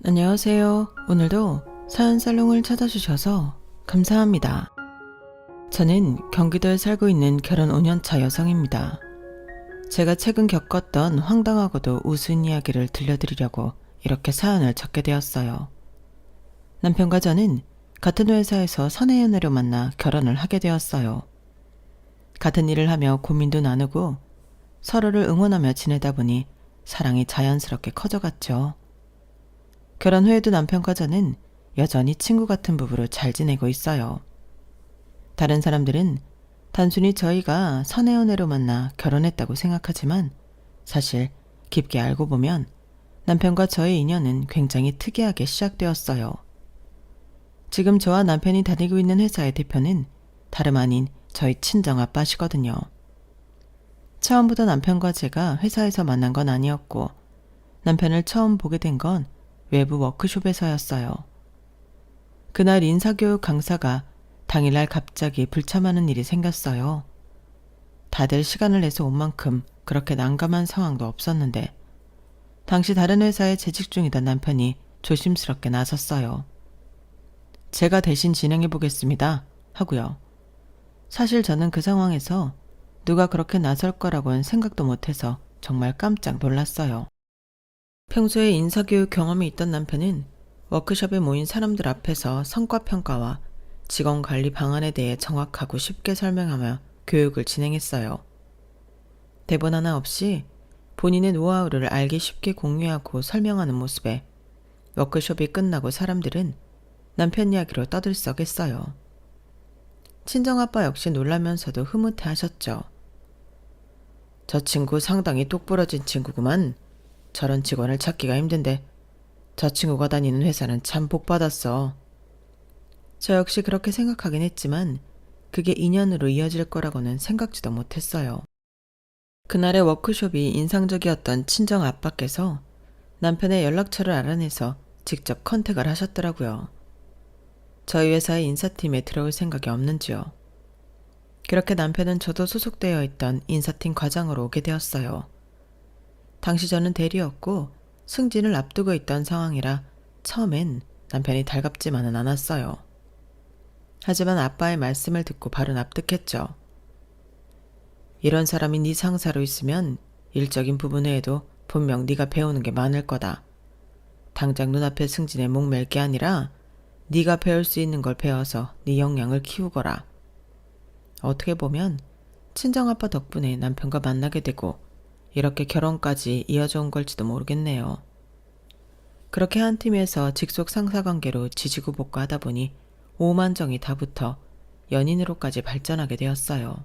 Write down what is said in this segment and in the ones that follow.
안녕하세요. 오늘도 사연살롱을 찾아주셔서 감사합니다. 저는 경기도에 살고 있는 결혼 5년차 여성입니다. 제가 최근 겪었던 황당하고도 우스운 이야기를 들려드리려고 이렇게 사연을 적게 되었어요. 남편과 저는 같은 회사에서 사내 연애로 만나 결혼을 하게 되었어요. 같은 일을 하며 고민도 나누고 서로를 응원하며 지내다 보니 사랑이 자연스럽게 커져갔죠. 결혼 후에도 남편과 저는 여전히 친구 같은 부부로 잘 지내고 있어요. 다른 사람들은 단순히 저희가 사내 연애로 만나 결혼했다고 생각하지만 사실 깊게 알고 보면 남편과 저의 인연은 굉장히 특이하게 시작되었어요. 지금 저와 남편이 다니고 있는 회사의 대표는 다름 아닌 저희 친정아빠시거든요. 처음부터 남편과 제가 회사에서 만난 건 아니었고 남편을 처음 보게 된 건 외부 워크숍에서였어요. 그날 인사교육 강사가 당일날 갑자기 불참하는 일이 생겼어요. 다들 시간을 내서 온 만큼 그렇게 난감한 상황도 없었는데 당시 다른 회사에 재직 중이던 남편이 조심스럽게 나섰어요. 제가 대신 진행해 보겠습니다 하고요. 사실 저는 그 상황에서 누가 그렇게 나설 거라고는 생각도 못해서 정말 깜짝 놀랐어요. 평소에 인사교육 경험이 있던 남편은 워크숍에 모인 사람들 앞에서 성과평가와 직원관리 방안에 대해 정확하고 쉽게 설명하며 교육을 진행했어요. 대본 하나 없이 본인의 노하우를 알기 쉽게 공유하고 설명하는 모습에 워크숍이 끝나고 사람들은 남편 이야기로 떠들썩했어요. 친정아빠 역시 놀라면서도 흐뭇해하셨죠. 저 친구 상당히 똑부러진 친구구만. 저런 직원을 찾기가 힘든데 저 친구가 다니는 회사는 참 복받았어. 저 역시 그렇게 생각하긴 했지만 그게 인연으로 이어질 거라고는 생각지도 못했어요. 그날의 워크숍이 인상적이었던 친정 아빠께서 남편의 연락처를 알아내서 직접 컨택을 하셨더라고요. 저희 회사의 인사팀에 들어올 생각이 없는지요. 그렇게 남편은 저도 소속되어 있던 인사팀 과장으로 오게 되었어요. 당시 저는 대리였고 승진을 앞두고 있던 상황이라 처음엔 남편이 달갑지만은 않았어요. 하지만 아빠의 말씀을 듣고 바로 납득했죠. 이런 사람이 네 상사로 있으면 일적인 부분 외에도 분명 네가 배우는 게 많을 거다. 당장 눈앞의 승진에 목맬 게 아니라 네가 배울 수 있는 걸 배워서 네 역량을 키우거라. 어떻게 보면 친정아빠 덕분에 남편과 만나게 되고 이렇게 결혼까지 이어져 온 걸지도 모르겠네요. 그렇게 한 팀에서 직속 상사관계로 지지고 볶아하다 보니 오만정이 다 붙어 연인으로까지 발전하게 되었어요.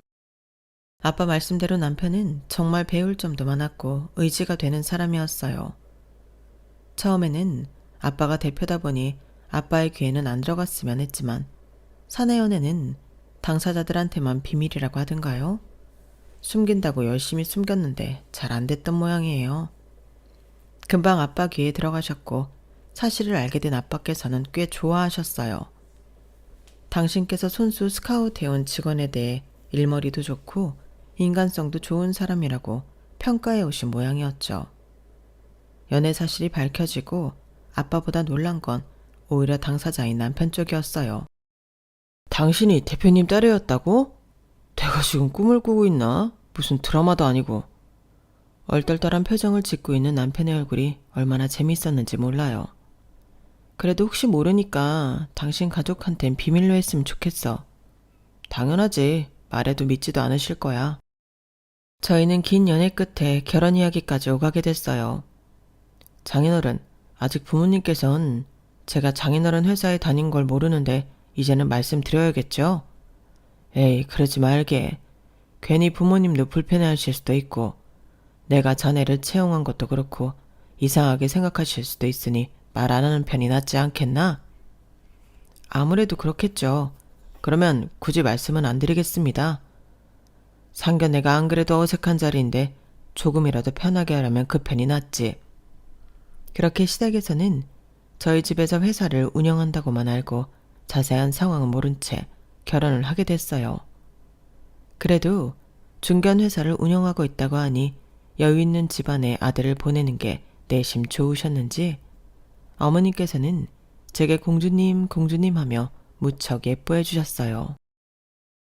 아빠 말씀대로 남편은 정말 배울 점도 많았고 의지가 되는 사람이었어요. 처음에는 아빠가 대표다 보니 아빠의 귀에는 안 들어갔으면 했지만 사내 연애는 당사자들한테만 비밀이라고 하던가요? 숨긴다고 열심히 숨겼는데 잘 안 됐던 모양이에요. 금방 아빠 귀에 들어가셨고 사실을 알게 된 아빠께서는 꽤 좋아하셨어요. 당신께서 손수 스카우트해온 직원에 대해 일머리도 좋고 인간성도 좋은 사람이라고 평가해 오신 모양이었죠. 연애 사실이 밝혀지고 아빠보다 놀란 건 오히려 당사자인 남편 쪽이었어요. 당신이 대표님 딸이었다고? 내가 지금 꿈을 꾸고 있나? 무슨 드라마도 아니고. 얼떨떨한 표정을 짓고 있는 남편의 얼굴이 얼마나 재밌었는지 몰라요. 그래도 혹시 모르니까 당신 가족한텐 비밀로 했으면 좋겠어. 당연하지. 말해도 믿지도 않으실 거야. 저희는 긴 연애 끝에 결혼 이야기까지 오가게 됐어요. 장인어른, 아직 부모님께선 제가 장인어른 회사에 다닌 걸 모르는데 이제는 말씀드려야겠죠? 에이, 그러지 말게. 괜히 부모님도 불편해하실 수도 있고 내가 자네를 채용한 것도 그렇고 이상하게 생각하실 수도 있으니 말 안 하는 편이 낫지 않겠나? 아무래도 그렇겠죠. 그러면 굳이 말씀은 안 드리겠습니다. 상견례가 안 그래도 어색한 자리인데 조금이라도 편하게 하려면 그 편이 낫지. 그렇게 시댁에서는 저희 집에서 회사를 운영한다고만 알고 자세한 상황은 모른 채 결혼을 하게 됐어요. 그래도 중견 회사를 운영하고 있다고 하니 여유 있는 집안에 아들을 보내는 게 내심 좋으셨는지 어머님께서는 제게 공주님, 공주님 하며 무척 예뻐해 주셨어요.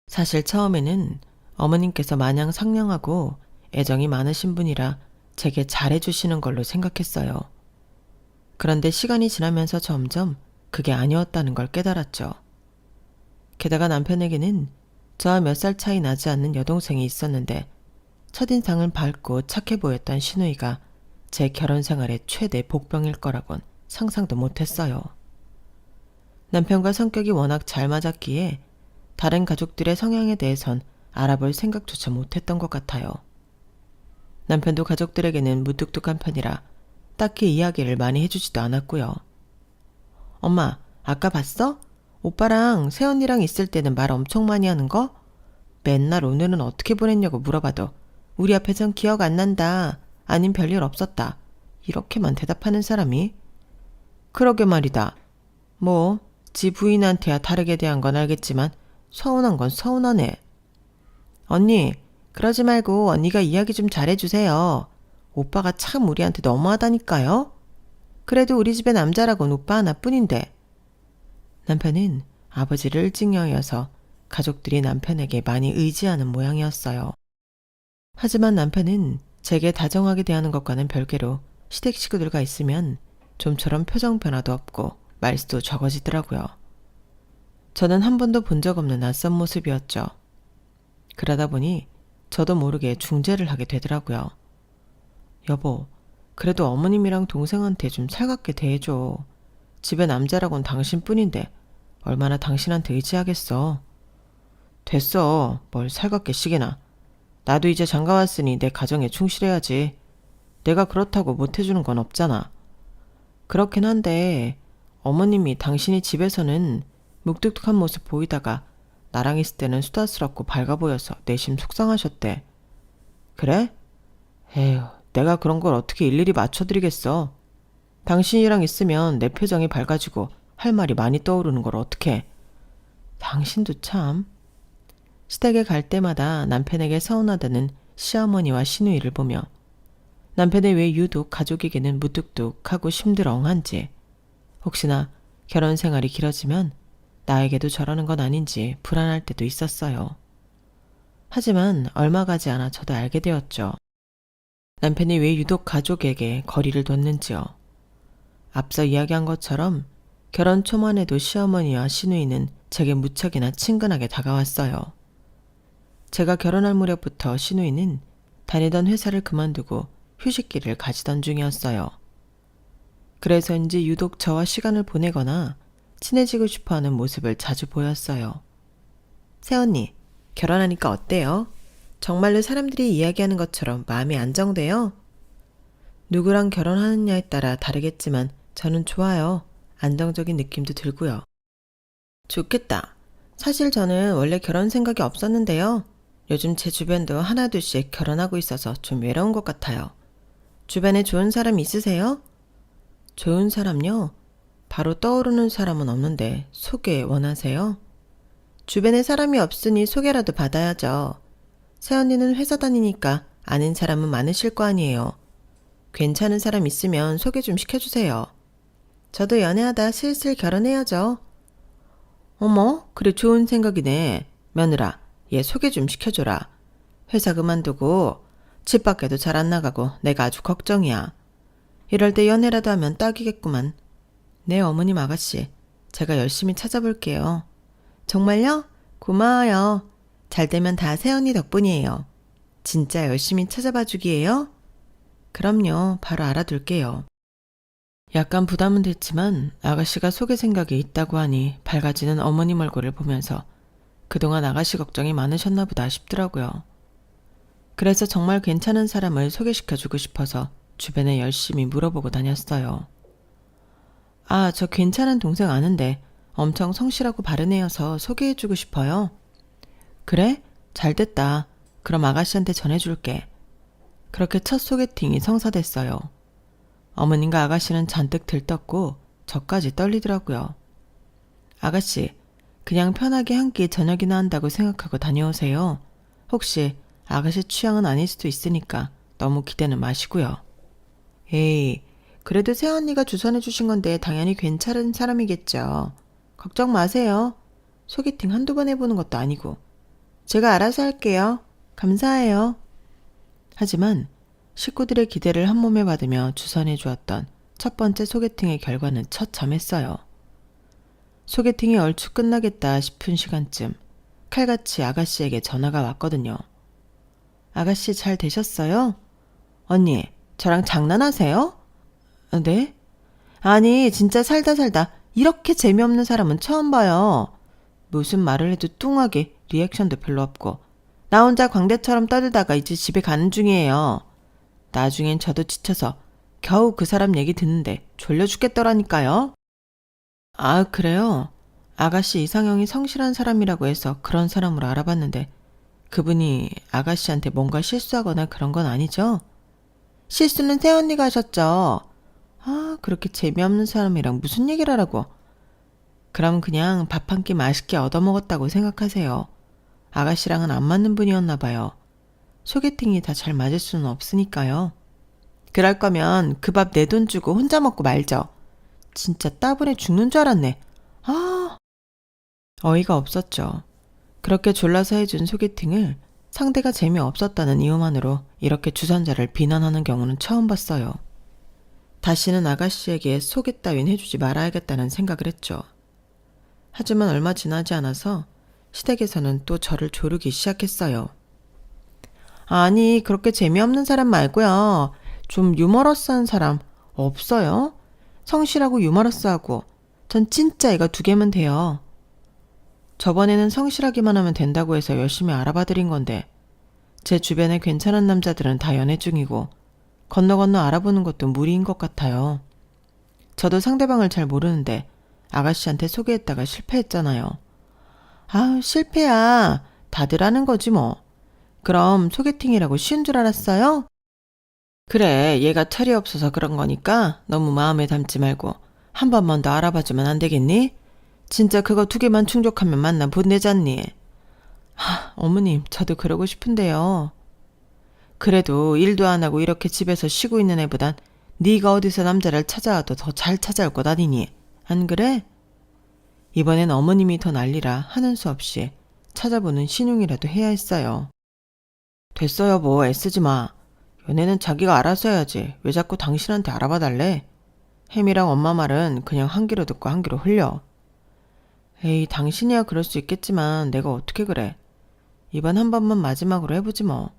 사실 처음에는 어머님께서 마냥 상냥하고 애정이 많으신 분이라 제게 잘해주시는 걸로 생각했어요. 그런데 시간이 지나면서 점점 그게 아니었다는 걸 깨달았죠. 게다가 남편에게는 저와 몇 살 차이 나지 않는 여동생이 있었는데 첫인상은 밝고 착해 보였던 시누이가 제 결혼 생활의 최대 복병일 거라곤 상상도 못했어요. 남편과 성격이 워낙 잘 맞았기에 다른 가족들의 성향에 대해선 알아볼 생각조차 못했던 것 같아요. 남편도 가족들에게는 무뚝뚝한 편이라 딱히 이야기를 많이 해주지도 않았고요. 엄마, 아까 봤어? 오빠랑 새언니랑 있을 때는 말 엄청 많이 하는 거? 맨날 오늘은 어떻게 보냈냐고 물어봐도 우리 앞에선 기억 안 난다. 아님 별일 없었다. 이렇게만 대답하는 사람이? 그러게 말이다. 뭐, 지 부인한테야 다르게 대한 건 알겠지만 서운한 건 서운하네. 언니, 그러지 말고 언니가 이야기 좀 잘해주세요. 오빠가 참 우리한테 너무하다니까요. 그래도 우리 집에 남자라곤 오빠 하나뿐인데. 남편은 아버지를 일찍 여여서 가족들이 남편에게 많이 의지하는 모양이었어요. 하지만 남편은 제게 다정하게 대하는 것과는 별개로 시댁 식구들과 있으면 좀처럼 표정 변화도 없고 말수도 적어지더라고요. 저는 한 번도 본 적 없는 낯선 모습이었죠. 그러다 보니 저도 모르게 중재를 하게 되더라고요. 여보, 그래도 어머님이랑 동생한테 좀 살갑게 대해줘. 집에 남자라곤 당신뿐인데 얼마나 당신한테 의지하겠어. 됐어. 뭘 살갑게 시기나. 나도 이제 장가 왔으니 내 가정에 충실해야지. 내가 그렇다고 못해주는 건 없잖아. 그렇긴 한데 어머님이 당신이 집에서는 묵뚝뚝한 모습 보이다가 나랑 있을 때는 수다스럽고 밝아 보여서 내심 속상하셨대. 그래? 에휴, 내가 그런 걸 어떻게 일일이 맞춰드리겠어. 당신이랑 있으면 내 표정이 밝아지고 할 말이 많이 떠오르는 걸 어떡해. 당신도 참. 시댁에 갈 때마다 남편에게 서운하다는 시어머니와 시누이를 보며 남편의 왜 유독 가족에게는 무뚝뚝하고 심드렁한지, 혹시나 결혼 생활이 길어지면 나에게도 저러는 건 아닌지 불안할 때도 있었어요. 하지만 얼마 가지 않아 저도 알게 되었죠. 남편이 왜 유독 가족에게 거리를 뒀는지요. 앞서 이야기한 것처럼 결혼 초만 해도 시어머니와 시누이는 제게 무척이나 친근하게 다가왔어요. 제가 결혼할 무렵부터 시누이는 다니던 회사를 그만두고 휴식기를 가지던 중이었어요. 그래서인지 유독 저와 시간을 보내거나 친해지고 싶어하는 모습을 자주 보였어요. 새언니, 결혼하니까 어때요? 정말로 사람들이 이야기하는 것처럼 마음이 안정돼요? 누구랑 결혼하느냐에 따라 다르겠지만 저는 좋아요. 안정적인 느낌도 들고요. 좋겠다. 사실 저는 원래 결혼 생각이 없었는데요. 요즘 제 주변도 하나둘씩 결혼하고 있어서 좀 외로운 것 같아요. 주변에 좋은 사람 있으세요? 좋은 사람요? 바로 떠오르는 사람은 없는데 소개 원하세요? 주변에 사람이 없으니 소개라도 받아야죠. 새언니는 회사 다니니까 아는 사람은 많으실 거 아니에요. 괜찮은 사람 있으면 소개 좀 시켜주세요. 저도 연애하다 슬슬 결혼해야죠. 어머, 그래 좋은 생각이네. 며느라, 얘 소개 좀 시켜줘라. 회사 그만두고 집 밖에도 잘 안 나가고 내가 아주 걱정이야. 이럴 때 연애라도 하면 딱이겠구만. 네, 어머님 아가씨. 제가 열심히 찾아볼게요. 정말요? 고마워요. 잘 되면 다 새언니 덕분이에요. 진짜 열심히 찾아봐 주기예요? 그럼요. 바로 알아둘게요. 약간 부담은 됐지만 아가씨가 소개 생각이 있다고 하니 밝아지는 어머님 얼굴을 보면서 그동안 아가씨 걱정이 많으셨나 보다 싶더라고요. 그래서 정말 괜찮은 사람을 소개시켜주고 싶어서 주변에 열심히 물어보고 다녔어요. 아, 저 괜찮은 동생 아는데 엄청 성실하고 바른 애여서 소개해주고 싶어요. 그래? 잘됐다. 그럼 아가씨한테 전해줄게. 그렇게 첫 소개팅이 성사됐어요. 어머님과 아가씨는 잔뜩 들떴고 저까지 떨리더라고요. 아가씨, 그냥 편하게 한 끼 저녁이나 한다고 생각하고 다녀오세요. 혹시 아가씨 취향은 아닐 수도 있으니까 너무 기대는 마시고요. 에이, 그래도 새언니가 주선해 주신 건데 당연히 괜찮은 사람이겠죠. 걱정 마세요. 소개팅 한두 번 해보는 것도 아니고. 제가 알아서 할게요. 감사해요. 하지만 식구들의 기대를 한 몸에 받으며 주선해 주었던 첫 번째 소개팅의 결과는 처참했어요. 소개팅이 얼추 끝나겠다 싶은 시간쯤 칼같이 아가씨에게 전화가 왔거든요. 아가씨 잘 되셨어요? 언니, 저랑 장난하세요? 네? 아니, 진짜 살다 이렇게 재미없는 사람은 처음 봐요. 무슨 말을 해도 뚱하게 리액션도 별로 없고 나 혼자 광대처럼 떠들다가 이제 집에 가는 중이에요. 나중엔 저도 지쳐서 겨우 그 사람 얘기 듣는데 졸려 죽겠더라니까요. 아, 그래요? 아가씨 이상형이 성실한 사람이라고 해서 그런 사람으로 알아봤는데 그분이 아가씨한테 뭔가 실수하거나 그런 건 아니죠? 실수는 새언니가 하셨죠. 아, 그렇게 재미없는 사람이랑 무슨 얘기를 하라고. 그럼 그냥 밥 한 끼 맛있게 얻어먹었다고 생각하세요. 아가씨랑은 안 맞는 분이었나 봐요. 소개팅이 다 잘 맞을 수는 없으니까요. 그럴 거면 그 밥 내 돈 주고 혼자 먹고 말죠. 진짜 따분해 죽는 줄 알았네. 아, 어이가 없었죠. 그렇게 졸라서 해준 소개팅을 상대가 재미없었다는 이유만으로 이렇게 주선자를 비난하는 경우는 처음 봤어요. 다시는 아가씨에게 소개 따윈 해주지 말아야겠다는 생각을 했죠. 하지만 얼마 지나지 않아서 시댁에서는 또 저를 조르기 시작했어요. 아니, 그렇게 재미없는 사람 말고요. 좀 유머러스한 사람 없어요? 성실하고 유머러스하고 전 진짜 이거 두 개면 돼요. 저번에는 성실하기만 하면 된다고 해서 열심히 알아봐드린 건데 제 주변에 괜찮은 남자들은 다 연애 중이고 건너 알아보는 것도 무리인 것 같아요. 저도 상대방을 잘 모르는데 아가씨한테 소개했다가 실패했잖아요. 아우, 실패야. 다들 하는 거지 뭐. 그럼 소개팅이라고 쉬운 줄 알았어요? 그래, 얘가 철이 없어서 그런 거니까 너무 마음에 담지 말고 한 번만 더 알아봐주면 안 되겠니? 진짜 그거 두 개만 충족하면 만나 보내잖니. 어머님, 저도 그러고 싶은데요. 그래도 일도 안 하고 이렇게 집에서 쉬고 있는 애보단 네가 어디서 남자를 찾아와도 더 잘 찾아올 것 아니니. 안 그래? 이번엔 어머님이 더 난리라 하는 수 없이 찾아보는 신용이라도 해야 했어요. 됐어 여보, 애쓰지 마. 연애는 자기가 알아서 해야지. 왜 자꾸 당신한테 알아봐 달래? 햄이랑 엄마 말은 그냥 한 귀로 듣고 한 귀로 흘려. 에이, 당신이야 그럴 수 있겠지만 내가 어떻게 그래. 이번 한 번만 마지막으로 해보지 뭐.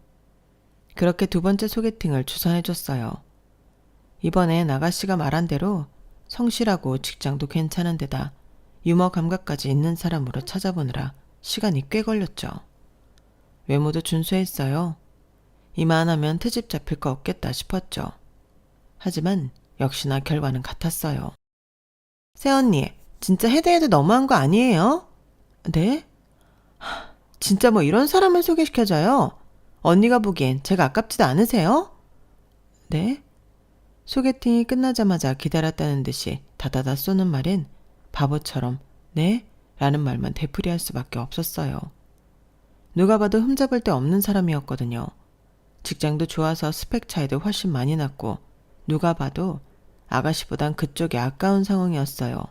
그렇게 두 번째 소개팅을 주선해줬어요. 이번엔 아가씨가 말한 대로 성실하고 직장도 괜찮은 데다 유머 감각까지 있는 사람으로 찾아보느라 시간이 꽤 걸렸죠. 외모도 준수했어요. 이만하면 트집 잡힐 거 없겠다 싶었죠. 하지만 역시나 결과는 같았어요. 새언니, 진짜 해도 너무한 거 아니에요? 네? 진짜 뭐 이런 사람을 소개시켜줘요? 언니가 보기엔 제가 아깝지도 않으세요? 네? 소개팅이 끝나자마자 기다렸다는 듯이 다다다 쏘는 말엔 바보처럼 네? 라는 말만 되풀이할 수밖에 없었어요. 누가 봐도 흠잡을 데 없는 사람이었거든요. 직장도 좋아서 스펙 차이도 훨씬 많이 났고 누가 봐도 아가씨보단 그쪽이 아까운 상황이었어요.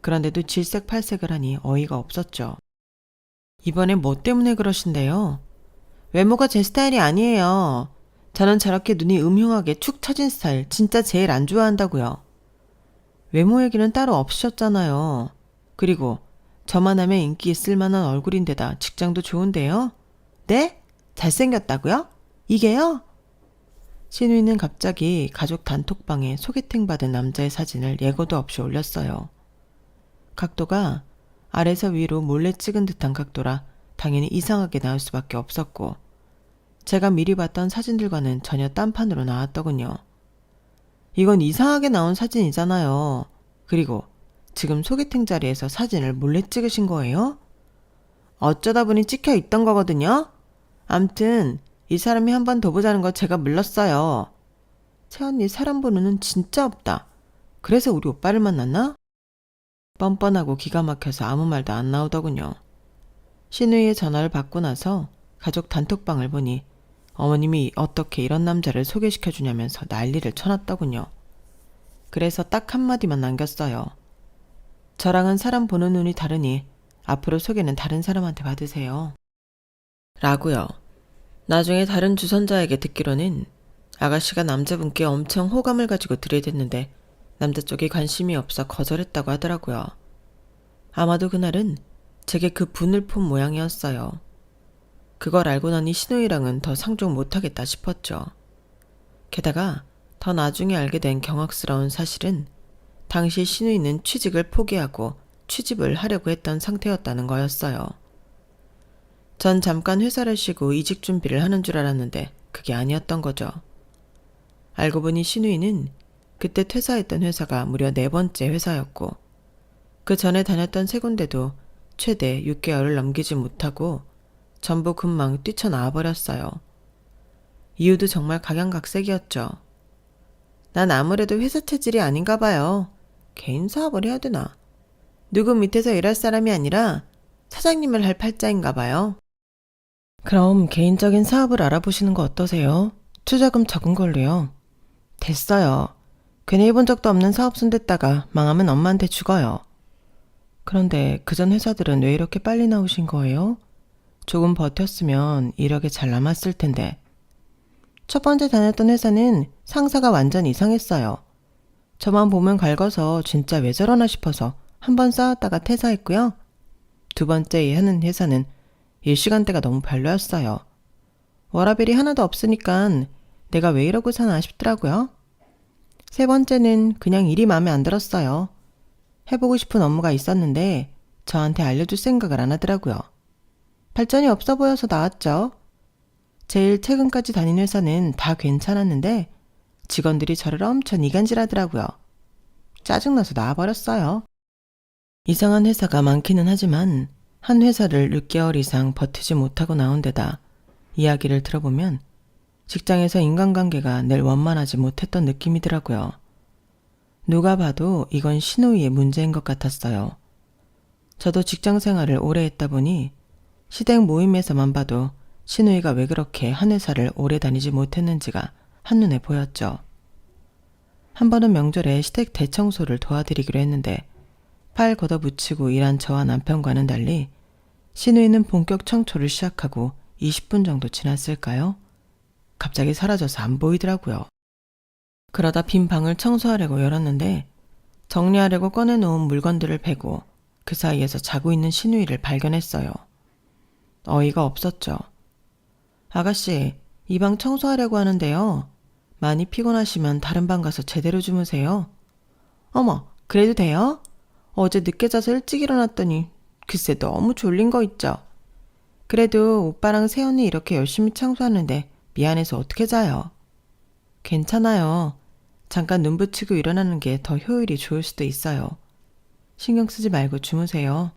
그런데도 질색팔색을 하니 어이가 없었죠. 이번엔 뭐 때문에 그러신데요? 외모가 제 스타일이 아니에요. 저는 저렇게 눈이 음흉하게 축 처진 스타일 진짜 제일 안 좋아한다고요. 외모 얘기는 따로 없으셨잖아요. 그리고 저만 하면 인기 있을 만한 얼굴인데다 직장도 좋은데요? 네? 잘생겼다고요? 이게요? 신우이는 갑자기 가족 단톡방에 소개팅 받은 남자의 사진을 예고도 없이 올렸어요. 각도가 아래서 위로 몰래 찍은 듯한 각도라 당연히 이상하게 나올 수밖에 없었고 제가 미리 봤던 사진들과는 전혀 딴판으로 나왔더군요. 이건 이상하게 나온 사진이잖아요. 그리고 지금 소개팅 자리에서 사진을 몰래 찍으신 거예요? 어쩌다 보니 찍혀 있던 거거든요. 암튼 이 사람이 한 번 더 보자는 거 제가 물렀어요. 채언니 사람 보는 눈 진짜 없다. 그래서 우리 오빠를 만났나? 뻔뻔하고 기가 막혀서 아무 말도 안 나오더군요. 신우이의 전화를 받고 나서 가족 단톡방을 보니 어머님이 어떻게 이런 남자를 소개시켜주냐면서 난리를 쳐놨더군요. 그래서 딱 한마디만 남겼어요. 저랑은 사람 보는 눈이 다르니 앞으로 소개는 다른 사람한테 받으세요. 라고요. 나중에 다른 주선자에게 듣기로는 아가씨가 남자분께 엄청 호감을 가지고 들이댔는데 남자 쪽이 관심이 없어 거절했다고 하더라고요. 아마도 그날은 제게 그 분을 폰 모양이었어요. 그걸 알고 나니 신우이랑은 더 상종 못하겠다 싶었죠. 게다가 더 나중에 알게 된 경악스러운 사실은 당시 신우이는 취직을 포기하고 취집을 하려고 했던 상태였다는 거였어요. 전 잠깐 회사를 쉬고 이직 준비를 하는 줄 알았는데 그게 아니었던 거죠. 알고 보니 신우이는 그때 퇴사했던 회사가 무려 4번째 회사였고 그 전에 다녔던 3군데도 최대 6개월을 넘기지 못하고 전부 금방 뛰쳐나와 버렸어요. 이유도 정말 각양각색이었죠. 난 아무래도 회사 체질이 아닌가 봐요. 개인 사업을 해야 되나? 누구 밑에서 일할 사람이 아니라 사장님을 할 팔자인가 봐요. 그럼 개인적인 사업을 알아보시는 거 어떠세요? 투자금 적은 걸로요. 됐어요. 괜히 해본 적도 없는 사업 손댔다가 망하면 엄마한테 죽어요. 그런데 그전 회사들은 왜 이렇게 빨리 나오신 거예요? 조금 버텼으면 이력에 잘 남았을 텐데. 첫 번째 다녔던 회사는 상사가 완전 이상했어요. 저만 보면 갈궈서 진짜 왜 저러나 싶어서 한 번 싸웠다가 퇴사했고요. 두 번째 하는 회사는 일시간대가 너무 별로였어요. 워라밸이 하나도 없으니까 내가 왜 이러고 사나 싶더라고요. 세 번째는 그냥 일이 마음에 안 들었어요. 해보고 싶은 업무가 있었는데 저한테 알려줄 생각을 안 하더라고요. 발전이 없어 보여서 나왔죠. 제일 최근까지 다닌 회사는 다 괜찮았는데 직원들이 저를 엄청 이간질하더라고요. 짜증나서 나와버렸어요. 이상한 회사가 많기는 하지만 한 회사를 6개월 이상 버티지 못하고 나온 데다 이야기를 들어보면 직장에서 인간관계가 늘 원만하지 못했던 느낌이더라고요. 누가 봐도 이건 신우이의 문제인 것 같았어요. 저도 직장 생활을 오래 했다 보니 시댁 모임에서만 봐도 신우이가 왜 그렇게 한 회사를 오래 다니지 못했는지가 한눈에 보였죠. 한 번은 명절에 시댁 대청소를 도와드리기로 했는데 팔 걷어붙이고 일한 저와 남편과는 달리 신우이는 본격 청소를 시작하고 20분 정도 지났을까요? 갑자기 사라져서 안 보이더라고요. 그러다 빈 방을 청소하려고 열었는데 정리하려고 꺼내놓은 물건들을 베고 그 사이에서 자고 있는 신우이를 발견했어요. 어이가 없었죠. 아가씨, 이 방 청소하려고 하는데요. 많이 피곤하시면 다른 방 가서 제대로 주무세요. 어머, 그래도 돼요? 어제 늦게 자서 일찍 일어났더니 글쎄 너무 졸린 거 있죠. 그래도 오빠랑 세연이 이렇게 열심히 청소하는데 미안해서 어떻게 자요? 괜찮아요. 잠깐 눈 붙이고 일어나는 게 더 효율이 좋을 수도 있어요. 신경 쓰지 말고 주무세요.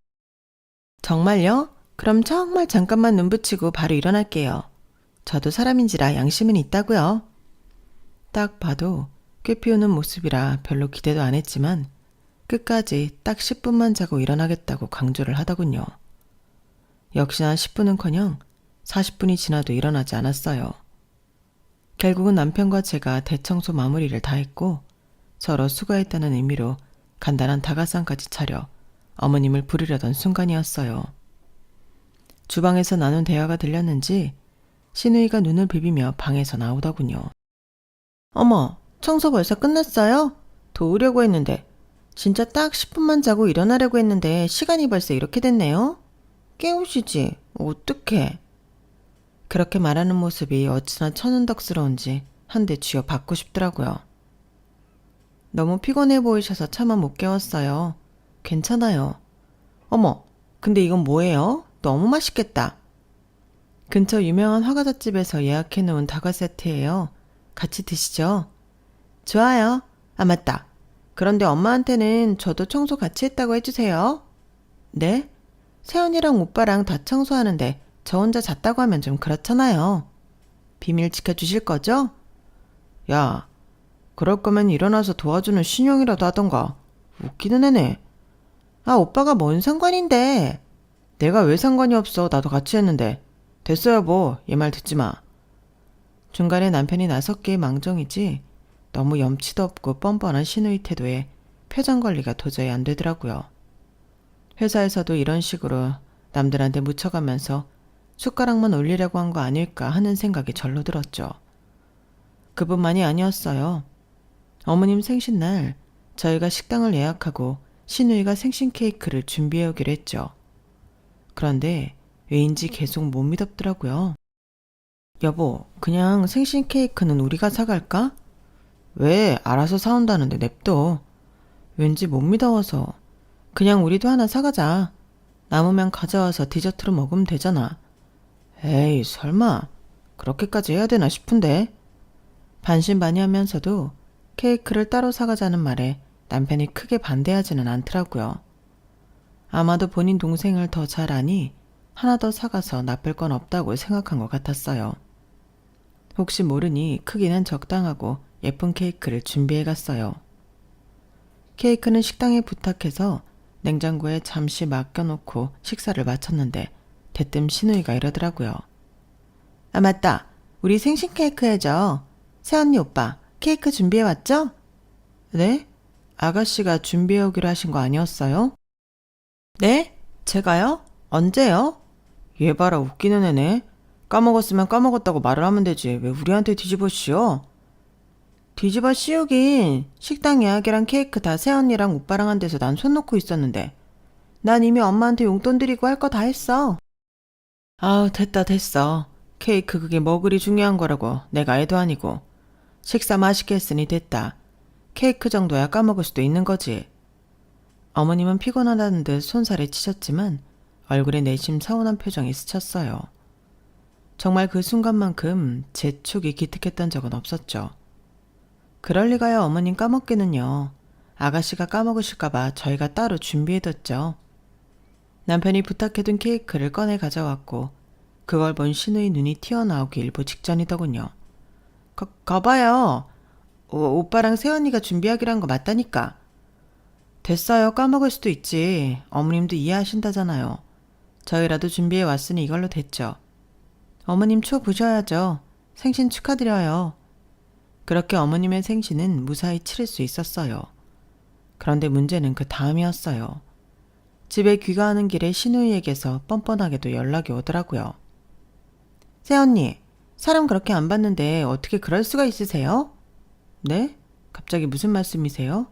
정말요? 그럼 정말 잠깐만 눈 붙이고 바로 일어날게요. 저도 사람인지라 양심은 있다고요. 딱 봐도 꽤 피우는 모습이라 별로 기대도 안 했지만 끝까지 딱 10분만 자고 일어나겠다고 강조를 하더군요. 역시나 10분은커녕 40분이 지나도 일어나지 않았어요. 결국은 남편과 제가 대청소 마무리를 다 했고 서로 수고했다는 의미로 간단한 다가상까지 차려 어머님을 부르려던 순간이었어요. 주방에서 나눈 대화가 들렸는지 신우이가 눈을 비비며 방에서 나오더군요. 어머, 청소 벌써 끝났어요? 도우려고 했는데 진짜 딱 10분만 자고 일어나려고 했는데 시간이 벌써 이렇게 됐네요? 깨우시지. 어떡해. 그렇게 말하는 모습이 어찌나 천은덕스러운지 한 대 쥐어 받고 싶더라고요. 너무 피곤해 보이셔서 차마 못 깨웠어요. 괜찮아요. 어머, 근데 이건 뭐예요? 너무 맛있겠다. 근처 유명한 화과자집에서 예약해놓은 다과 세트예요. 같이 드시죠. 좋아요. 아, 맞다. 그런데 엄마한테는 저도 청소 같이 했다고 해주세요. 네? 세연이랑 오빠랑 다 청소하는데 저 혼자 잤다고 하면 좀 그렇잖아요. 비밀 지켜주실 거죠? 야, 그럴 거면 일어나서 도와주는 신용이라도 하던가. 웃기는 애네. 아, 오빠가 뭔 상관인데. 내가 왜 상관이 없어. 나도 같이 했는데. 됐어 여보. 얘 말 듣지 마. 중간에 남편이 나섰기에 망정이지 너무 염치도 없고 뻔뻔한 신우이 태도에 표정 관리가 도저히 안 되더라고요. 회사에서도 이런 식으로 남들한테 묻혀가면서 숟가락만 올리려고 한 거 아닐까 하는 생각이 절로 들었죠. 그뿐만이 아니었어요. 어머님 생신날 저희가 식당을 예약하고 신우이가 생신 케이크를 준비해 오기로 했죠. 그런데 왜인지 계속 못 믿었더라고요. 여보, 그냥 생신 케이크는 우리가 사갈까? 왜 알아서 사온다는데 냅둬. 왠지 못 믿어서. 그냥 우리도 하나 사가자. 남으면 가져와서 디저트로 먹으면 되잖아. 에이, 설마 그렇게까지 해야 되나 싶은데. 반신반의하면서도 케이크를 따로 사가자는 말에 남편이 크게 반대하지는 않더라고요. 아마도 본인 동생을 더 잘 아니 하나 더 사가서 나쁠 건 없다고 생각한 것 같았어요. 혹시 모르니 크기는 적당하고 예쁜 케이크를 준비해 갔어요. 케이크는 식당에 부탁해서 냉장고에 잠시 맡겨놓고 식사를 마쳤는데 대뜸 신우이가 이러더라고요. 아, 맞다. 우리 생신 케이크 해줘. 새언니 오빠 케이크 준비해왔죠? 네? 아가씨가 준비해오기로 하신 거 아니었어요? 네? 제가요? 언제요? 얘 봐라, 웃기는 애네. 까먹었으면 까먹었다고 말을 하면 되지. 왜 우리한테 뒤집어 씌워? 뒤집어 씌우긴. 식당 예약이랑 케이크 다 새언니랑 오빠랑 한 데서 난 손 놓고 있었는데. 난 이미 엄마한테 용돈 드리고 할 거 다 했어. 아우, 됐다 됐어. 케이크 그게 뭐 그리 중요한 거라고. 내가 애도 아니고. 식사 맛있게 했으니 됐다. 케이크 정도야 까먹을 수도 있는 거지. 어머님은 피곤하다는 듯 손살에 치셨지만 얼굴에 내심 서운한 표정이 스쳤어요. 정말 그 순간만큼 제 촉이 기특했던 적은 없었죠. 그럴 리가요. 어머님 까먹기는요. 아가씨가 까먹으실까봐 저희가 따로 준비해뒀죠. 남편이 부탁해둔 케이크를 꺼내 가져왔고 그걸 본 신우이 눈이 튀어나오기 일보 직전이더군요. 거봐요. 오빠랑 새언니가 준비하기로 한 거 맞다니까. 됐어요. 까먹을 수도 있지. 어머님도 이해하신다잖아요. 저희라도 준비해 왔으니 이걸로 됐죠. 어머님 초 부셔야죠. 생신 축하드려요. 그렇게 어머님의 생신은 무사히 치를 수 있었어요. 그런데 문제는 그 다음이었어요. 집에 귀가하는 길에 신우이에게서 뻔뻔하게도 연락이 오더라고요. 새언니, 사람 그렇게 안 봤는데 어떻게 그럴 수가 있으세요? 네? 갑자기 무슨 말씀이세요?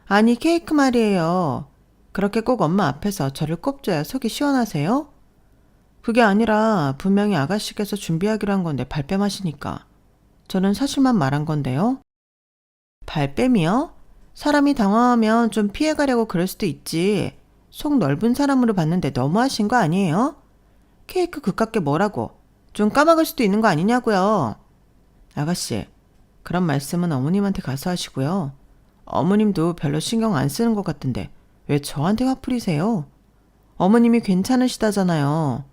아니, 케이크 말이에요. 그렇게 꼭 엄마 앞에서 저를 꼽줘야 속이 시원하세요? 그게 아니라 분명히 아가씨께서 준비하기로 한 건데 발뺌하시니까. 저는 사실만 말한 건데요. 발뺌이요? 사람이 당황하면 좀 피해가려고 그럴 수도 있지. 속 넓은 사람으로 봤는데 너무하신 거 아니에요? 케이크 그깟게 뭐라고. 좀 까먹을 수도 있는 거 아니냐고요. 아가씨, 그런 말씀은 어머님한테 가서 하시고요. 어머님도 별로 신경 안 쓰는 것 같은데 왜 저한테 화풀이세요? 어머님이 괜찮으시다잖아요.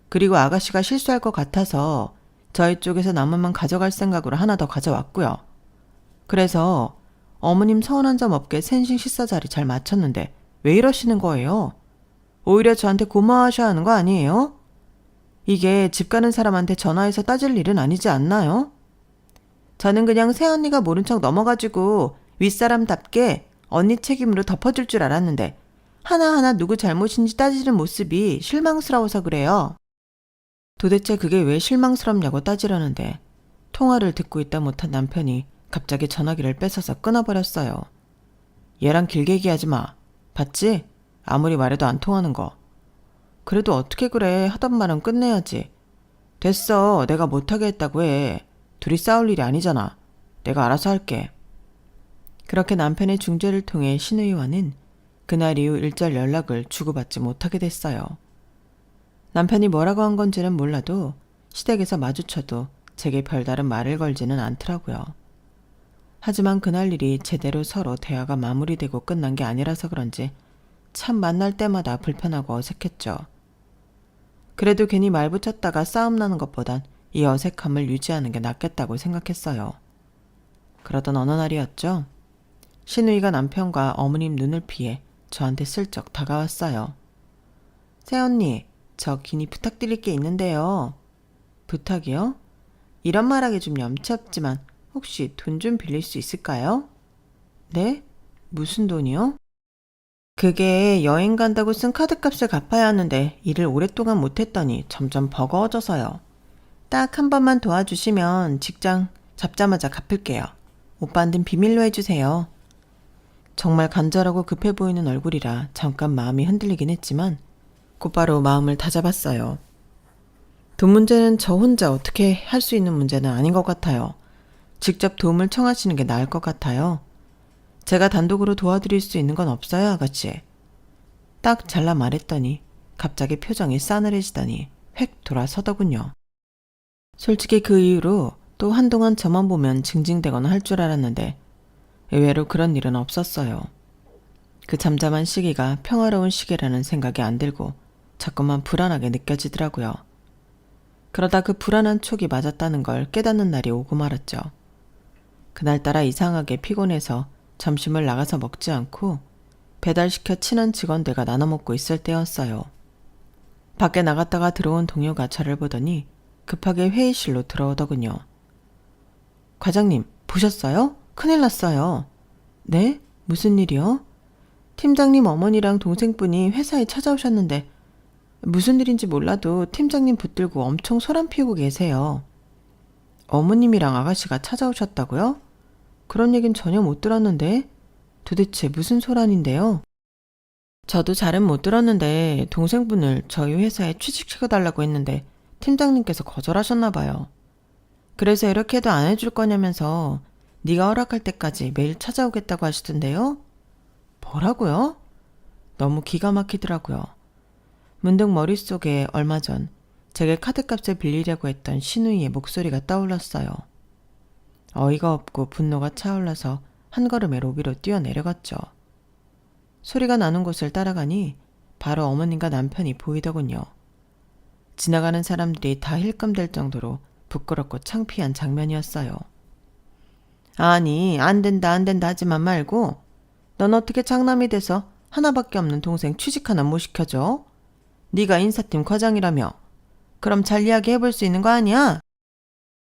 그리고 아가씨가 실수할 것 같아서 저희 쪽에서 남은만 가져갈 생각으로 하나 더 가져왔고요. 그래서 어머님 서운한 점 없게 생신 식사 자리 잘 마쳤는데 왜 이러시는 거예요? 오히려 저한테 고마워하셔야 하는 거 아니에요? 이게 집 가는 사람한테 전화해서 따질 일은 아니지 않나요? 저는 그냥 새언니가 모른 척 넘어가지고 윗사람답게 언니 책임으로 덮어줄 줄 알았는데 하나하나 누구 잘못인지 따지는 모습이 실망스러워서 그래요. 도대체 그게 왜 실망스럽냐고 따지려는데 통화를 듣고 있다 못한 남편이 갑자기 전화기를 뺏어서 끊어버렸어요. 얘랑 길게 얘기하지 마. 봤지? 아무리 말해도 안 통하는 거. 그래도 어떻게 그래. 하던 말은 끝내야지. 됐어. 내가 못하게 했다고 해. 둘이 싸울 일이 아니잖아. 내가 알아서 할게. 그렇게 남편의 중재를 통해 신우이와는 그날 이후 일절 연락을 주고받지 못하게 됐어요. 남편이 뭐라고 한 건지는 몰라도 시댁에서 마주쳐도 제게 별다른 말을 걸지는 않더라고요. 하지만 그날 일이 제대로 서로 대화가 마무리되고 끝난 게 아니라서 그런지 참 만날 때마다 불편하고 어색했죠. 그래도 괜히 말 붙였다가 싸움 나는 것보단 이 어색함을 유지하는 게 낫겠다고 생각했어요. 그러던 어느 날이었죠. 신우이가 남편과 어머님 눈을 피해 저한테 슬쩍 다가왔어요. 새언니, 저 긴히 부탁드릴 게 있는데요. 부탁이요? 이런 말하기 좀 염치 없지만 혹시 돈 좀 빌릴 수 있을까요? 네? 무슨 돈이요? 그게 여행 간다고 쓴 카드값을 갚아야 하는데 일을 오랫동안 못했더니 점점 버거워져서요. 딱 한 번만 도와주시면 직장 잡자마자 갚을게요. 오빠한텐 비밀로 해주세요. 정말 간절하고 급해 보이는 얼굴이라 잠깐 마음이 흔들리긴 했지만 곧바로 마음을 다잡았어요. 돈 문제는 저 혼자 어떻게 할 수 있는 문제는 아닌 것 같아요. 직접 도움을 청하시는 게 나을 것 같아요. 제가 단독으로 도와드릴 수 있는 건 없어요, 아가씨. 딱 잘라 말했더니 갑자기 표정이 싸늘해지더니 획 돌아서더군요. 솔직히 그 이후로 또 한동안 저만 보면 징징대거나 할 줄 알았는데 의외로 그런 일은 없었어요. 그 잠잠한 시기가 평화로운 시기라는 생각이 안 들고 자꾸만 불안하게 느껴지더라고요. 그러다 그 불안한 촉이 맞았다는 걸 깨닫는 날이 오고 말았죠. 그날따라 이상하게 피곤해서 점심을 나가서 먹지 않고 배달시켜 친한 직원들과 나눠 먹고 있을 때였어요. 밖에 나갔다가 들어온 동료가 저를 보더니 급하게 회의실로 들어오더군요. 과장님, 보셨어요? 큰일 났어요. 네? 무슨 일이요? 팀장님 어머니랑 동생분이 회사에 찾아오셨는데 무슨 일인지 몰라도 팀장님 붙들고 엄청 소란 피우고 계세요. 어머님이랑 아가씨가 찾아오셨다고요? 그런 얘긴 전혀 못 들었는데 도대체 무슨 소란인데요? 저도 잘은 못 들었는데 동생분을 저희 회사에 취직시켜달라고 했는데 팀장님께서 거절하셨나 봐요. 그래서 이렇게도 안 해줄 거냐면서 네가 허락할 때까지 매일 찾아오겠다고 하시던데요? 뭐라고요? 너무 기가 막히더라고요. 문득 머릿속에 얼마 전 제게 카드값을 빌리려고 했던 신우이의 목소리가 떠올랐어요. 어이가 없고 분노가 차올라서 한 걸음에 로비로 뛰어내려갔죠. 소리가 나는 곳을 따라가니 바로 어머님과 남편이 보이더군요. 지나가는 사람들이 다 힐끔댈 정도로 부끄럽고 창피한 장면이었어요. 아니, 안 된다 하지만 말고 넌 어떻게 장남이 돼서 하나밖에 없는 동생 취직 하나 못 시켜줘? 네가 인사팀 과장이라며. 그럼 잘 이야기해볼 수 있는 거 아니야?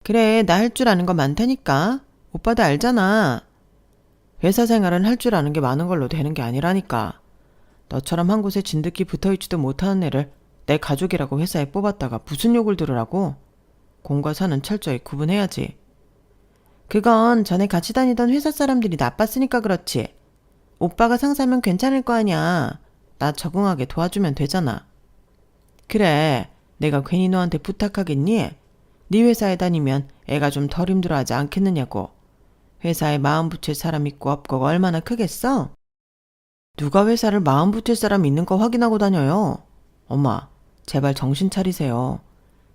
그래, 나 할 줄 아는 거 많다니까. 오빠도 알잖아. 회사 생활은 할 줄 아는 게 많은 걸로 되는 게 아니라니까. 너처럼 한 곳에 진득히 붙어있지도 못하는 애를 내 가족이라고 회사에 뽑았다가 무슨 욕을 들으라고? 공과 사는 철저히 구분해야지. 그건 전에 같이 다니던 회사 사람들이 나빴으니까 그렇지. 오빠가 상사면 괜찮을 거 아니야. 나 적응하게 도와주면 되잖아. 그래, 내가 괜히 너한테 부탁하겠니? 네 회사에 다니면 애가 좀 덜 힘들어하지 않겠느냐고. 회사에 마음 붙일 사람 있고 없고가 얼마나 크겠어? 누가 회사를 마음 붙일 사람 있는 거 확인하고 다녀요? 엄마, 제발 정신 차리세요.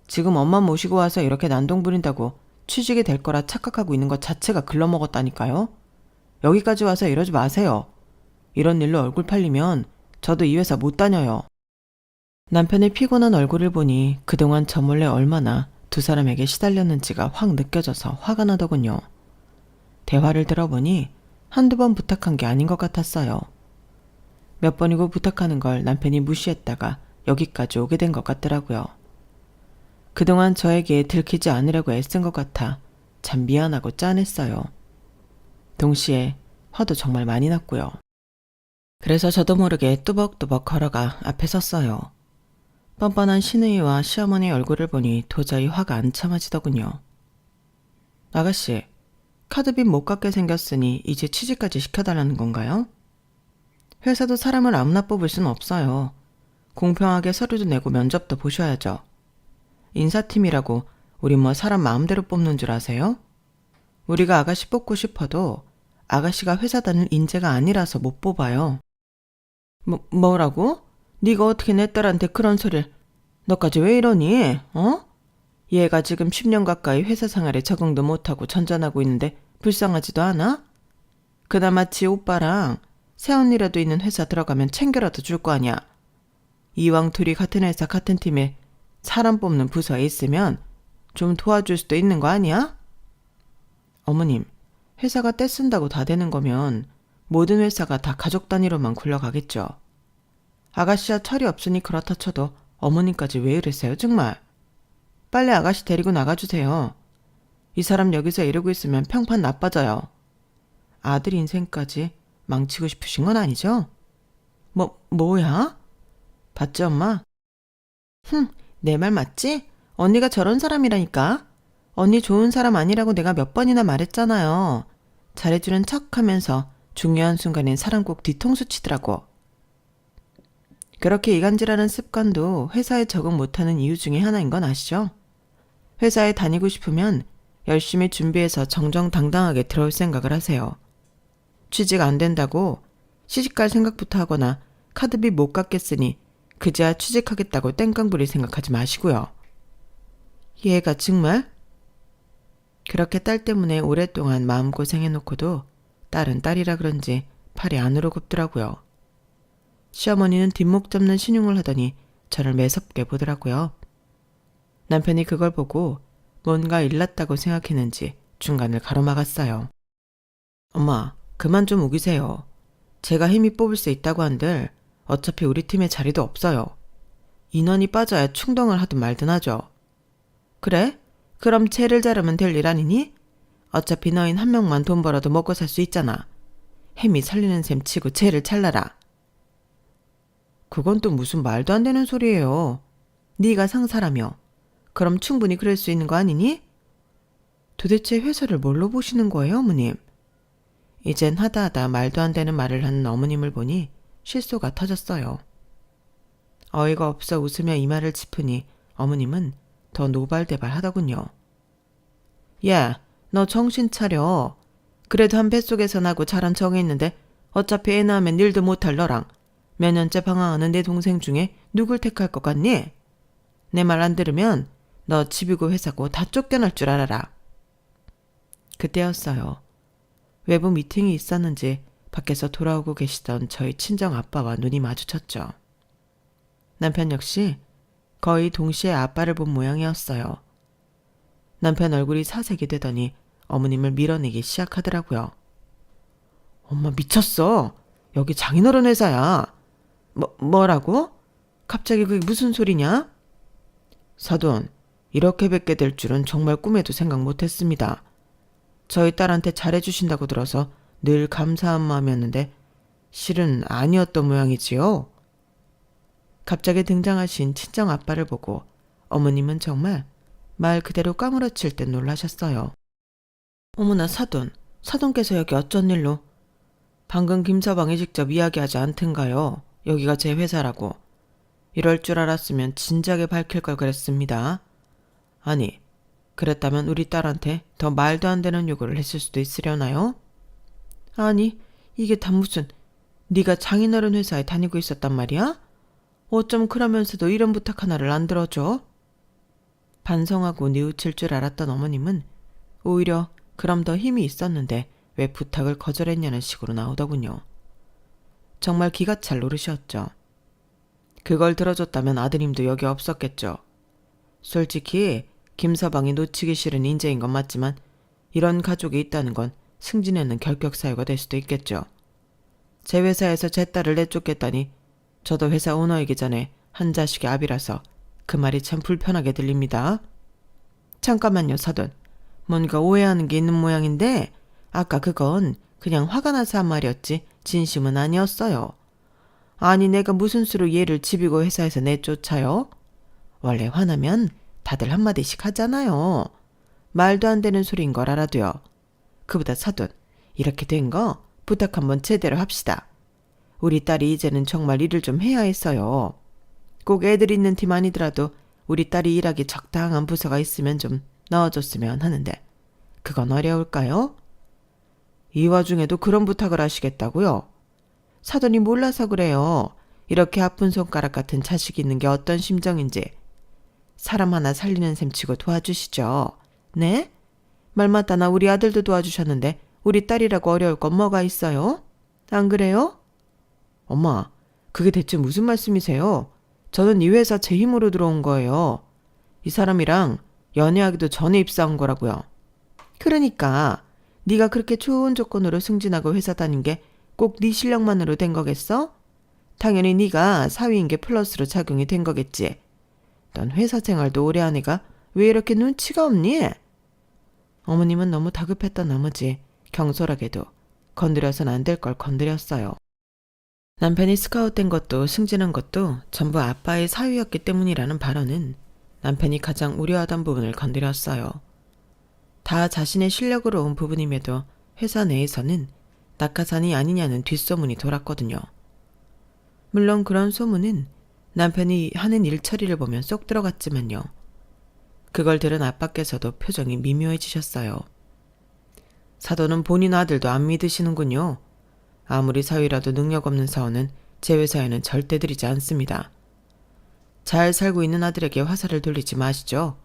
지금 엄마 모시고 와서 이렇게 난동 부린다고 취직이 될 거라 착각하고 있는 것 자체가 글러먹었다니까요? 여기까지 와서 이러지 마세요. 이런 일로 얼굴 팔리면 저도 이 회사 못 다녀요. 남편의 피곤한 얼굴을 보니 그동안 저 몰래 얼마나 두 사람에게 시달렸는지가 확 느껴져서 화가 나더군요. 대화를 들어보니 한두 번 부탁한 게 아닌 것 같았어요. 몇 번이고 부탁하는 걸 남편이 무시했다가 여기까지 오게 된 것 같더라고요. 그동안 저에게 들키지 않으려고 애쓴 것 같아 참 미안하고 짠했어요. 동시에 화도 정말 많이 났고요. 그래서 저도 모르게 뚜벅뚜벅 걸어가 앞에 섰어요. 뻔뻔한 시누이와 시어머니 얼굴을 보니 도저히 화가 안 참아지더군요. 아가씨, 카드빚 못 갚게 생겼으니 이제 취직까지 시켜달라는 건가요? 회사도 사람을 아무나 뽑을 순 없어요. 공평하게 서류도 내고 면접도 보셔야죠. 인사팀이라고 우리 뭐 사람 마음대로 뽑는 줄 아세요? 우리가 아가씨 뽑고 싶어도 아가씨가 회사 다닐 인재가 아니라서 못 뽑아요. 뭐라고? 네가 어떻게 내 딸한테 그런 소리를. 너까지 왜 이러니? 어? 얘가 지금 10년 가까이 회사 생활에 적응도 못하고 전전하고 있는데 불쌍하지도 않아? 그나마 지 오빠랑 새언니라도 있는 회사 들어가면 챙겨라도 줄 거 아니야. 이왕 둘이 같은 회사 같은 팀에 사람 뽑는 부서에 있으면 좀 도와줄 수도 있는 거 아니야? 어머님, 회사가 떼쓴다고 다 되는 거면 모든 회사가 다 가족 단위로만 굴러가겠죠. 아가씨야 철이 없으니 그렇다 쳐도 어머님까지 왜 이러세요 정말. 빨리 아가씨 데리고 나가주세요. 이 사람 여기서 이러고 있으면 평판 나빠져요. 아들 인생까지 망치고 싶으신 건 아니죠? 뭐야? 봤지, 엄마? 내 말 맞지? 언니가 저런 사람이라니까. 언니 좋은 사람 아니라고 내가 몇 번이나 말했잖아요. 잘해주는 척 하면서 중요한 순간엔 사람 꼭 뒤통수 치더라고. 그렇게 이간질하는 습관도 회사에 적응 못하는 이유 중에 하나인 건 아시죠? 회사에 다니고 싶으면 열심히 준비해서 정정당당하게 들어올 생각을 하세요. 취직 안 된다고 시집갈 생각부터 하거나 카드비 못 갚겠으니 그제야 취직하겠다고 땡깡부리 생각하지 마시고요. 얘가 정말? 그렇게 딸 때문에 오랫동안 마음고생해놓고도 딸은 딸이라 그런지 팔이 안으로 굽더라고요. 시어머니는 뒷목 잡는 신용을 하더니 저를 매섭게 보더라고요. 남편이 그걸 보고 뭔가 일났다고 생각했는지 중간을 가로막았어요. 엄마, 그만 좀 우기세요. 제가 힘이 뽑을 수 있다고 한들 어차피 우리 팀에 자리도 없어요. 인원이 빠져야 충동을 하든 말든 하죠. 그래? 그럼 쟤를 자르면 될 일 아니니? 어차피 너흰 한 명만 돈 벌어도 먹고 살 수 있잖아. 햄이 살리는 셈 치고 쟤를 잘라라. 그건 또 무슨 말도 안 되는 소리예요. 네가 상사라며. 그럼 충분히 그럴 수 있는 거 아니니? 도대체 회사를 뭘로 보시는 거예요, 어머님? 이젠 하다하다 말도 안 되는 말을 하는 어머님을 보니 실소가 터졌어요. 어이가 없어 웃으며 이마를 짚으니 어머님은 더 노발대발 하더군요. 야, 너 정신 차려. 그래도 한 뱃속에서 나고 자란 정이 있는데 어차피 애 낳으면 일도 못할 너랑 몇 년째 방황하는 내 동생 중에 누굴 택할 것 같니? 내 말 안 들으면 너 집이고 회사고 다 쫓겨날 줄 알아라. 그때였어요. 외부 미팅이 있었는지 밖에서 돌아오고 계시던 저희 친정 아빠와 눈이 마주쳤죠. 남편 역시 거의 동시에 아빠를 본 모양이었어요. 남편 얼굴이 사색이 되더니 어머님을 밀어내기 시작하더라고요. 엄마 미쳤어. 여기 장인어른 회사야. 뭐라고? 갑자기 그게 무슨 소리냐? 사돈, 이렇게 뵙게 될 줄은 정말 꿈에도 생각 못했습니다. 저희 딸한테 잘해주신다고 들어서 늘 감사한 마음이었는데 실은 아니었던 모양이지요. 갑자기 등장하신 친정 아빠를 보고 어머님은 정말 말 그대로 까무러칠 듯 놀라셨어요. 어머나 사돈께서 여기 어쩐 일로? 방금 김서방이 직접 이야기하지 않던가요? 여기가 제 회사라고. 이럴 줄 알았으면 진작에 밝힐 걸 그랬습니다. 아니, 그랬다면 우리 딸한테 더 말도 안 되는 요구를 했을 수도 있으려나요? 아니, 이게 다 무슨 네가 장인어른 회사에 다니고 있었단 말이야? 어쩜 그러면서도 이런 부탁 하나를 안 들어줘? 반성하고 뉘우칠 줄 알았던 어머님은 오히려 그럼 더 힘이 있었는데 왜 부탁을 거절했냐는 식으로 나오더군요. 정말 기가 찰 노릇이었죠. 그걸 들어줬다면 아드님도 여기 없었겠죠. 솔직히 김서방이 놓치기 싫은 인재인 건 맞지만 이런 가족이 있다는 건 승진에는 결격 사유가 될 수도 있겠죠. 제 회사에서 제 딸을 내쫓겠다니 저도 회사 오너이기 전에 한 자식의 아비라서 그 말이 참 불편하게 들립니다. 잠깐만요, 사돈. 뭔가 오해하는 게 있는 모양인데 아까 그건 그냥 화가 나서 한 말이었지 진심은 아니었어요. 아니 내가 무슨 수로 얘를 집이고 회사에서 내쫓아요? 원래 화나면 다들 한마디씩 하잖아요. 말도 안 되는 소리인 걸 알아도요. 그보다 사돈, 이렇게 된 거 부탁 한번 제대로 합시다. 우리 딸이 이제는 정말 일을 좀 해야 했어요. 꼭 애들 있는 팀 아니더라도 우리 딸이 일하기 적당한 부서가 있으면 좀 넣어줬으면 하는데 그건 어려울까요? 이 와중에도 그런 부탁을 하시겠다고요? 사돈이 몰라서 그래요. 이렇게 아픈 손가락 같은 자식이 있는 게 어떤 심정인지. 사람 하나 살리는 셈치고 도와주시죠. 네? 말마다 나 우리 아들도 도와주셨는데 우리 딸이라고 어려울 건 뭐가 있어요? 안 그래요? 엄마, 그게 대체 무슨 말씀이세요? 저는 이 회사 제 힘으로 들어온 거예요. 이 사람이랑 연애하기도 전에 입사한 거라고요. 그러니까 네가 그렇게 좋은 조건으로 승진하고 회사 다닌 게 꼭 네 실력만으로 된 거겠어? 당연히 네가 사위인 게 플러스로 작용이 된 거겠지. 넌 회사 생활도 오래 한 애가 왜 이렇게 눈치가 없니? 어머님은 너무 다급했던 나머지 경솔하게도 건드려선 안 될 걸 건드렸어요. 남편이 스카웃된 것도 승진한 것도 전부 아빠의 사유였기 때문이라는 발언은 남편이 가장 우려하던 부분을 건드렸어요. 다 자신의 실력으로 온 부분임에도 회사 내에서는 낙하산이 아니냐는 뒷소문이 돌았거든요. 물론 그런 소문은 남편이 하는 일 처리를 보면 쏙 들어갔지만요. 그걸 들은 아빠께서도 표정이 미묘해지셨어요. 사돈은 본인 아들도 안 믿으시는군요. 아무리 사위라도 능력 없는 사원은 제 회사에는 절대 들이지 않습니다. 잘 살고 있는 아들에게 화살을 돌리지 마시죠.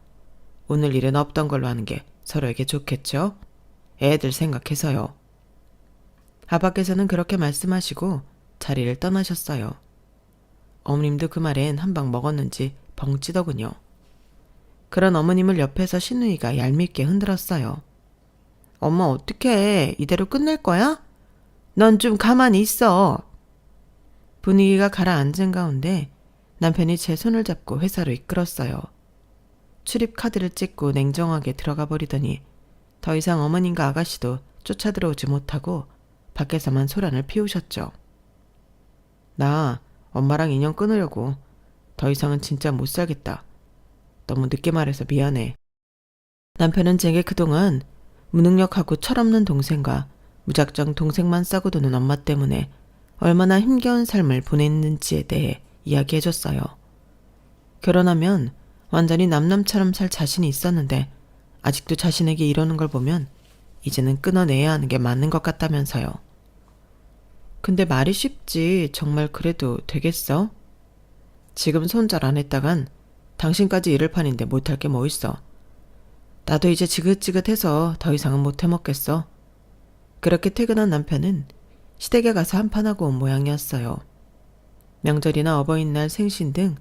오늘 일은 없던 걸로 하는 게 서로에게 좋겠죠? 애들 생각해서요. 아빠께서는 그렇게 말씀하시고 자리를 떠나셨어요. 어머님도 그 말엔 한 방 먹었는지 벙찌더군요. 그런 어머님을 옆에서 신우이가 얄밉게 흔들었어요. 엄마 어떡해. 이대로 끝낼 거야? 넌 좀 가만히 있어. 분위기가 가라앉은 가운데 남편이 제 손을 잡고 회사로 이끌었어요. 출입 카드를 찍고 냉정하게 들어가 버리더니 더 이상 어머님과 아가씨도 쫓아 들어오지 못하고 밖에서만 소란을 피우셨죠. 나 엄마랑 인연 끊으려고. 더 이상은 진짜 못 살겠다. 너무 늦게 말해서 미안해. 남편은 제게 그동안 무능력하고 철없는 동생과 무작정 동생만 싸고 도는 엄마 때문에 얼마나 힘겨운 삶을 보냈는지에 대해 이야기해줬어요. 결혼하면 완전히 남남처럼 살 자신이 있었는데 아직도 자신에게 이러는 걸 보면 이제는 끊어내야 하는 게 맞는 것 같다면서요. 근데 말이 쉽지 정말 그래도 되겠어? 지금 손절 안 했다간 당신까지 잃을 판인데 못할 게 뭐 있어. 나도 이제 지긋지긋해서 더 이상은 못 해먹겠어. 그렇게 퇴근한 남편은 시댁에 가서 한판하고 온 모양이었어요. 명절이나 어버이날 생신 등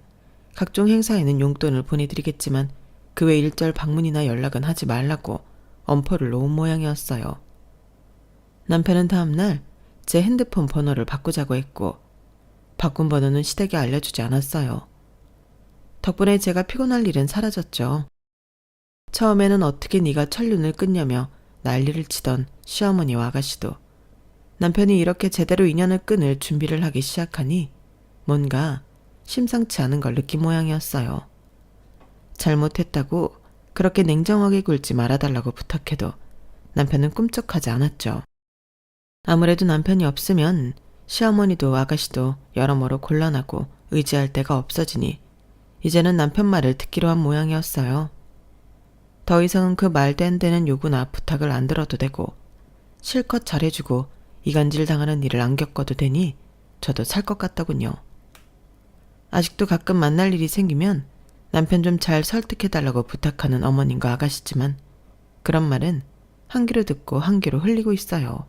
각종 행사에는 용돈을 보내드리겠지만 그 외 일절 방문이나 연락은 하지 말라고 엄포를 놓은 모양이었어요. 남편은 다음날 제 핸드폰 번호를 바꾸자고 했고 바꾼 번호는 시댁에 알려주지 않았어요. 덕분에 제가 피곤할 일은 사라졌죠. 처음에는 어떻게 네가 천륜을 끊냐며 난리를 치던 시어머니와 아가씨도 남편이 이렇게 제대로 인연을 끊을 준비를 하기 시작하니 뭔가 심상치 않은 걸 느낀 모양이었어요. 잘못했다고 그렇게 냉정하게 굴지 말아달라고 부탁해도 남편은 꿈쩍하지 않았죠. 아무래도 남편이 없으면 시어머니도 아가씨도 여러모로 곤란하고 의지할 데가 없어지니 이제는 남편 말을 듣기로 한 모양이었어요. 더 이상은 그 말도 안 되는 요구나 부탁을 안 들어도 되고 실컷 잘해주고 이간질 당하는 일을 안 겪어도 되니 저도 살 것 같더군요. 아직도 가끔 만날 일이 생기면 남편 좀 잘 설득해달라고 부탁하는 어머님과 아가씨지만 그런 말은 한 귀로 듣고 한 귀로 흘리고 있어요.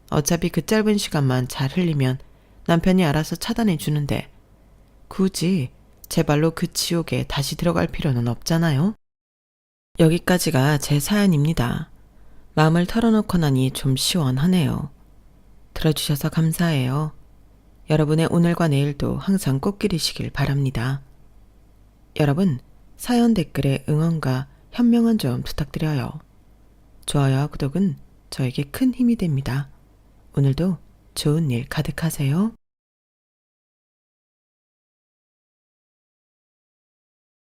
어차피 그 짧은 시간만 잘 흘리면 남편이 알아서 차단해 주는데 굳이 제 발로 그 지옥에 다시 들어갈 필요는 없잖아요. 여기까지가 제 사연입니다. 마음을 털어놓고 나니 좀 시원하네요. 들어주셔서 감사해요. 여러분의 오늘과 내일도 항상 꽃길이시길 바랍니다. 여러분, 사연 댓글에 응원과 현명한 좀 부탁드려요. 좋아요와 구독은 저에게 큰 힘이 됩니다. 오늘도 좋은 일 가득하세요.